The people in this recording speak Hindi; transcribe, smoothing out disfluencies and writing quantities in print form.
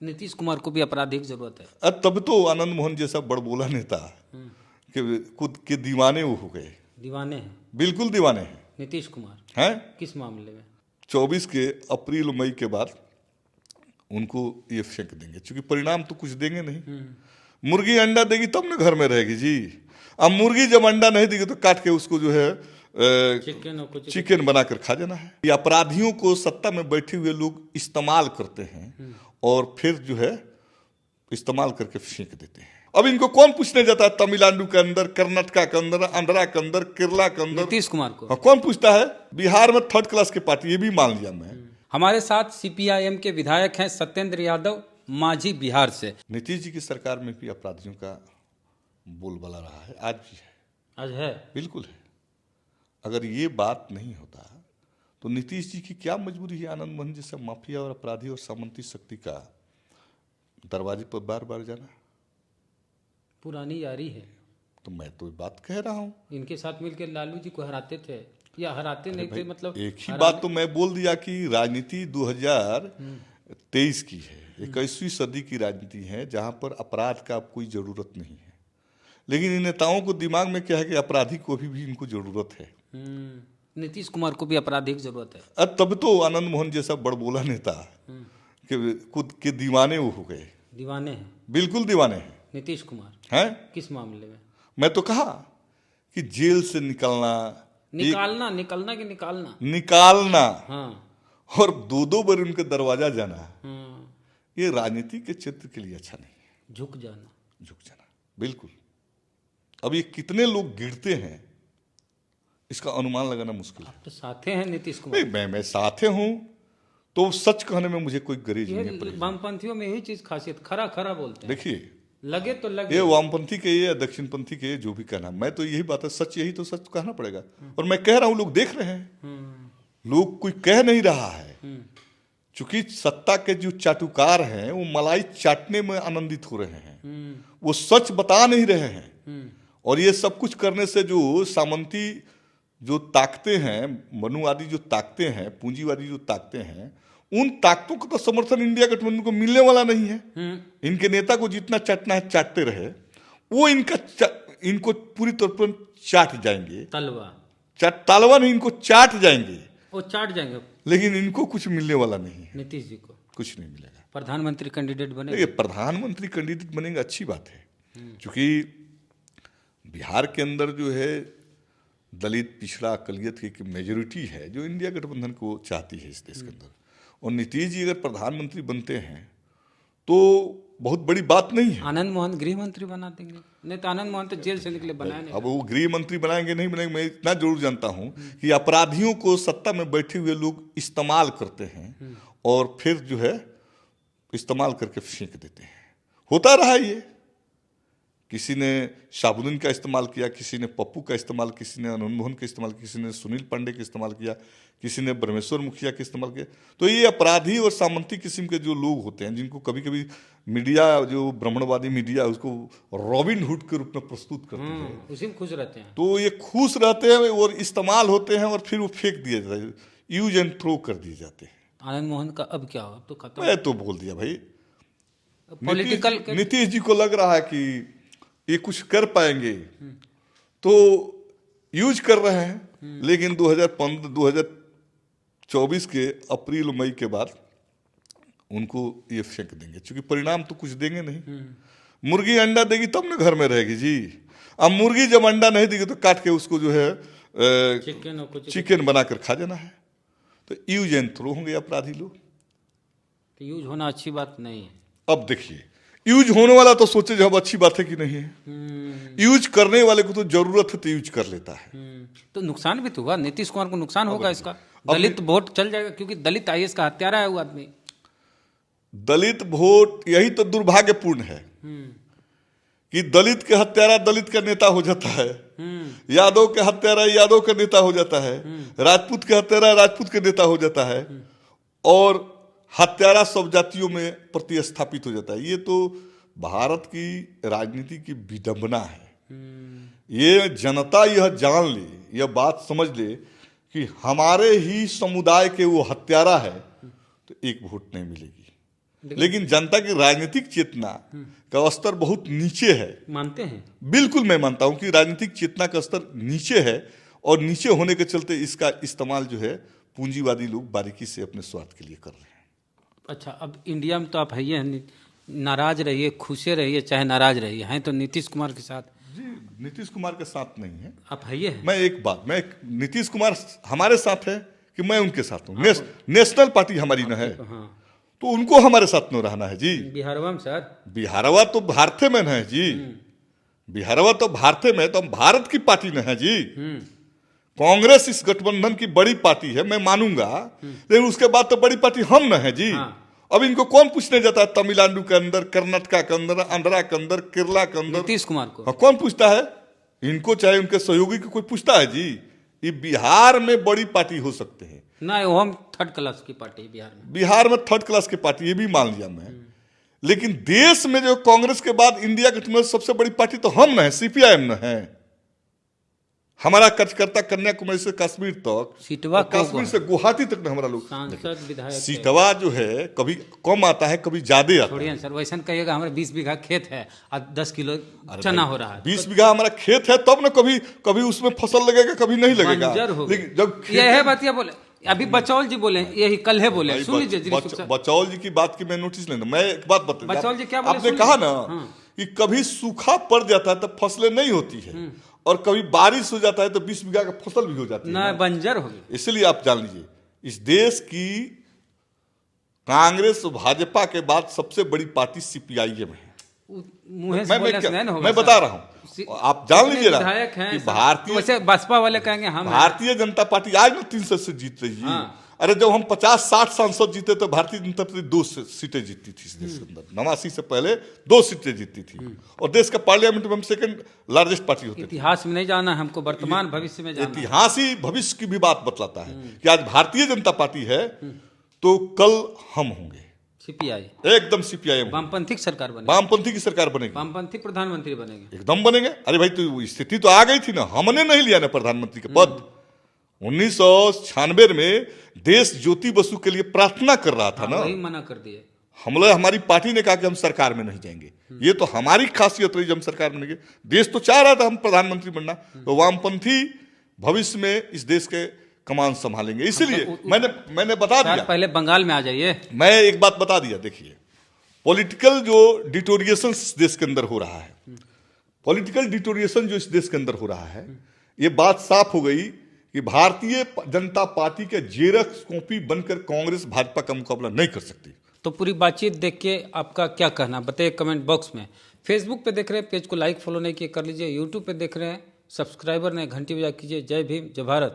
नीतीश कुमार को भी अपराधी की जरूरत है। तब तो आनंद मोहन जैसा बड़बोला नेता कि खुद के दीवाने वो हो गए। दीवाने हैं, बिल्कुल दीवाने हैं नीतीश कुमार। हैं। किस मामले में? 24 के अप्रैल मई के बाद उनको ये फेंक देंगे, क्योंकि परिणाम तो कुछ देंगे नहीं। मुर्गी अंडा देगी तब ना घर में रहेगी जी। अब मुर्गी जब अंडा नहीं देगी तो काट के उसको जो है चिकन बनाकर खा जाना है। ये अपराधियों को सत्ता में बैठे हुए लोग इस्तेमाल करते हैं और फिर जो है इस्तेमाल करके फेंक देते हैं। अब इनको कौन पूछने जाता है? तमिलनाडु के अंदर, कर्नाटका के अंदर, आंध्रा के अंदर, केरला के अंदर नीतीश कुमार को कौन पूछता है? बिहार में थर्ड क्लास की पार्टी, ये भी मान लिया मैं। हमारे साथ सीपीआईएम के विधायक हैं सत्येंद्र यादव, मांझी, बिहार से। नीतीश जी की सरकार में भी अपराधियों का बोलबाला रहा है, आज भी है। आज है, बिल्कुल है। अगर ये बात नहीं होता तो नीतीश जी की क्या मजबूरी है आनंद मोहन जैसा माफिया और अपराधी और सामंती शक्ति का दरवाजे पर बार बार जाना? पुरानी यारी है। तो मैं तो बात कह रहा हूँ, इनके साथ मिलकर लालू जी को हराते थे या हराते नहीं थे? मतलब एक ही बात तो मैं बोल दिया कि राजनीति 2023 की है, 21वीं सदी की राजनीति है, जहां पर अपराध का अब कोई जरूरत नहीं है। लेकिन इन नेताओं को दिमाग में क्या है कि अपराधी को भी इनको जरूरत है। नीतीश कुमार को भी अपराधी की जरूरत है। तब तो आनंद मोहन जैसा बड़बोला नेता कि खुद के दीवाने वो हो गए। दीवाने हैं, बिल्कुल दीवाने हैं नीतीश कुमार। हैं? किस मामले में? मैं तो कहा कि जेल से निकलना, निकालना कि निकालना हाँ, और दो बार उनके दरवाजा जाना, ये राजनीति के क्षेत्र के लिए अच्छा नहीं है। झुक जाना बिल्कुल। अब ये कितने लोग गिरते हैं इसका अनुमान लगाना मुश्किल है। आप तो साथे हैं नीतीश कुमार। मैं साथे हूं तो सच कहने में मुझे कोई गरेज नहीं पड़ेगी। वामपंथियों में यही चीज खासियत, खरा बोलते हैं। देखिए, लगे तो लगे। ये वामपंथी के या दक्षिणपंथी के जो भी कहना, मैं तो यही बात है, सच यही तो सच कहना पड़ेगा। और मैं कह रहा हूं, लोग देख रहे हैं, लोग कोई कह नहीं रहा है। चूंकि सत्ता के जो चाटुकार हैं वो मलाई चाटने में आनंदित हो रहे हैं, वो सच बता नहीं रहे हैं। और ये सब कुछ करने से जो सामंती जो ताकते हैं, मनुवादी जो ताकते हैं, पूंजीवादी जो ताकते हैं, उन ताकतों का तो समर्थन इंडिया गठबंधन को मिलने वाला नहीं है। इनके नेता को जितना चाटना है चाटते रहे, वो इनको पूरी तौर पर चाट जाएंगे। तालवा नहीं, इनको चाट जाएंगे। वो चाट जाएंगे, लेकिन इनको कुछ मिलने वाला नहीं है। नीतीश जी को कुछ नहीं मिलेगा। प्रधानमंत्री कैंडिडेट बने, ये प्रधानमंत्री कैंडिडेट बनेंगे, अच्छी बात है। क्योंकि बिहार के अंदर जो है दलित, पिछड़ा, अकलियत की मेजोरिटी है जो इंडिया गठबंधन को चाहती है इस देश के अंदर। और नीतीश जी अगर प्रधानमंत्री बनते हैं तो बहुत बड़ी बात नहीं है। आनंद मोहन गृह मंत्री बना देंगे। नहीं तो आनंद मोहन तो जेल से निकले, बनाए नहीं। अब वो गृह मंत्री बनाएंगे नहीं बनाएंगे, मैं इतना जरूर जानता हूं कि अपराधियों को सत्ता में बैठे हुए लोग इस्तेमाल करते हैं और फिर जो है इस्तेमाल करके फेंक देते हैं। होता रहा ये, किसी ने शाहबुद्दीन का इस्तेमाल किया, किसी ने पप्पू का इस्तेमाल, किसी ने आनंद मोहन का इस्तेमाल, किसी ने सुनील पांडे का इस्तेमाल किया, किसी ने ब्रह्मेश्वर मुखिया का इस्तेमाल किया। तो ये अपराधी और सामंती किस्म के जो लोग होते हैं, जिनको कभी कभी मीडिया, जो ब्राह्मणवादी मीडिया, उसको रॉबिन हुड के रूप में प्रस्तुत करते हैं, उसी में खुश रहते हैं। तो ये खुश रहते हैं और इस्तेमाल होते हैं और फिर वो फेंक दिए जाते हैं, यूज एंड थ्रो कर दिए जाते हैं। आनंद मोहन का अब क्या हो? अब तो खत्म। मैं तो बोल दिया भाई, पॉलिटिकल नीतीश जी को लग रहा है कि ये कुछ कर पाएंगे तो यूज कर रहे हैं। लेकिन 2024 के अप्रैल मई के बाद उनको ये फेंक देंगे, क्योंकि परिणाम तो कुछ देंगे नहीं। मुर्गी अंडा देगी तब ना घर में रहेगी जी। अब मुर्गी जब अंडा नहीं देगी तो काट के उसको जो है चिकन बनाकर खा जाना है। तो यूज एंड थ्रो होंगे अपराधी लोग। तो यूज होना अच्छी बात नहीं है। अब देखिए, यूज होने वाला तो सोचे जब अच्छी बात है कि नहीं है। यूज करने वाले को तो जरूरत है तो यूज कर लेता है। तो नुकसान भी तो हुआ, नीतीश कुमार को नुकसान होगा इसका। दलित वोट चल जाएगा, क्योंकि दलित आईएएस का हत्यारा है वो आदमी। दलित वोट, यही तो दुर्भाग्यपूर्ण है कि दलित के हत्यारा दलित का नेता हो जाता है, यादव के हत्यारा यादव का नेता हो जाता है, राजपूत के हत्यारा राजपूत के नेता हो जाता है, और हत्यारा सब जातियों में प्रतिस्थापित हो जाता है। ये तो भारत की राजनीति की विडंबना है। ये जनता यह जान ले, यह बात समझ ले कि हमारे ही समुदाय के वो हत्यारा है तो एक वोट नहीं मिलेगी। लेकिन जनता की राजनीतिक चेतना का स्तर बहुत नीचे है। मानते हैं? बिल्कुल मैं मानता हूं कि राजनीतिक चेतना का स्तर नीचे है, और नीचे होने के चलते इसका इस्तेमाल जो है पूंजीवादी लोग बारीकी से अपने स्वार्थ के लिए कर रहे हैं। अच्छा, अब इंडिया में तो आप है ही हैं, नाराज रहिए, खुशे रहिए, चाहे नाराज रहिए, हैं तो नीतीश कुमार के साथ। जी, नीतीश कुमार के साथ नहीं है आप है ही हैं। मैं नीतीश कुमार हमारे साथ है कि मैं उनके साथ हूँ। नेशनल पार्टी हमारी न है, हाँ, तो उनको हमारे साथ न रहना है जी। बिहारवा में सर, बिहारवा तो भारत में न है जी, बिहारवा तो भारत में, तो हम भारत की पार्टी न है जी। कांग्रेस इस गठबंधन की बड़ी पार्टी है, मैं मानूंगा, लेकिन उसके बाद तो बड़ी पार्टी हम न है जी। हाँ। अब इनको कौन पूछने जाता है तमिलनाडु के अंदर, कर्नाटका के अंदर, आंध्रा के अंदर, केरला के अंदर? नीतीश कुमार को। हाँ, कौन पूछता है इनको? चाहे उनके सहयोगी को कोई पूछता है जी? ये बिहार में बड़ी पार्टी हो सकते हैं ना, वो हम थर्ड क्लास की पार्टी है बिहार में। बिहार में थर्ड क्लास की पार्टी, ये भी मान लिया मैं। लेकिन देश में जो कांग्रेस के बाद इंडिया गठबंधन सबसे बड़ी पार्टी तो हम न है, सीपीआईएम न है। हमारा कार्यकर्ता कन्याकुमारी से कश्मीर तक, सीटवा को कश्मीर से गुवाहाटी तक में हमारा लोग। सांसद विधायक सीटवा जो है कभी कम आता है, कभी ज्यादा आता है। छोड़िए सर, वैसा कहिएगा हमारे 20 बीघा खेत है और 10 किलो चना हो रहा है। 20 बीघा हमारा खेत है, तब ना कभी कभी उसमें फसल लगेगा, कभी नहीं लगेगा। बंजर हो लेकिन जब ये है बात, ये बोले अभी बचौल जी बोले, यही कल है बोले, सुन लीजिए। बचौल जी की बात की मैं नोटिस लेना, मैं एक बात बता, बचौल जी क्या बोले, आपने कहा ना कि कभी सूखा पड़ जाता है तो फसलें नहीं होती है, और कभी बारिश हो जाता है तो 20 बीघा का फसल भी हो जाती है ना, बंजर हो गई। इसलिए आप जान लीजिए, इस देश की कांग्रेस भाजपा के बाद सबसे बड़ी पार्टी सीपीआईएम है। मुंह से बोलने से नहीं होगा। मैं बता रहा हूं, आप जान लीजिए ना विधायक हैं कि भारतीय, वैसे बसपा वाले कहेंगे हम भारतीय जनता पार्टी आज ना 300 से जीत रही है। अरे जब हम 50-60 सांसद जीते तो भारतीय जनता पार्टी 2 सीटें जीतती थी इस देश के अंदर। 89 से पहले 2 सीटें जीतती थी, और देश का पार्लियामेंट में हम सेकंड लार्जेस्ट पार्टी होते थे। इतिहास में नहीं जाना हमको, वर्तमान भविष्य में जाना। इतिहास ही भविष्य की भी बात बतलाता है कि आज भारतीय जनता पार्टी है तो कल हम होंगे सीपीआई, एकदम सीपीआईएम, वामपंथी की सरकार बनेगी, वामपंथी की सरकार बनेगी, वामपंथी प्रधानमंत्री बनेंगे, एकदम बनेंगे। अरे भाई, तो स्थिति तो आ गई थी ना, हमने नहीं लिया ना प्रधानमंत्री का पद। 1996 में देश ज्योति बसु के लिए प्रार्थना कर रहा था ना, वही मना कर दिए। हमारी पार्टी ने कहा कि हम सरकार में नहीं जाएंगे। ये तो हमारी खासियत रही, जब हम सरकार में नहीं गए। देश तो चाह रहा था हम प्रधानमंत्री बनना, तो वामपंथी भविष्य में इस देश के कमान संभालेंगे। इसीलिए मैंने बता दिया। पहले बंगाल में आ जाइए। मैं एक बात बता दिया, देखिए, पॉलिटिकल जो डिटोरिएशन इस देश के अंदर हो रहा है, पॉलिटिकल डिटोरिएशन जो इस देश के अंदर हो रहा है, ये बात साफ हो गई कि भारतीय जनता पार्टी के जेरक्स कॉपी बनकर कांग्रेस भाजपा का मुकाबला नहीं कर सकती। तो पूरी बातचीत देख के आपका क्या कहना बताइए कमेंट बॉक्स में। फेसबुक पे देख रहे हैं, पेज को लाइक फॉलो नहीं किए कर लीजिए। यूट्यूब पे देख रहे हैं, सब्सक्राइबर ने घंटी बजा कीजिए। जय भीम, जय भारत।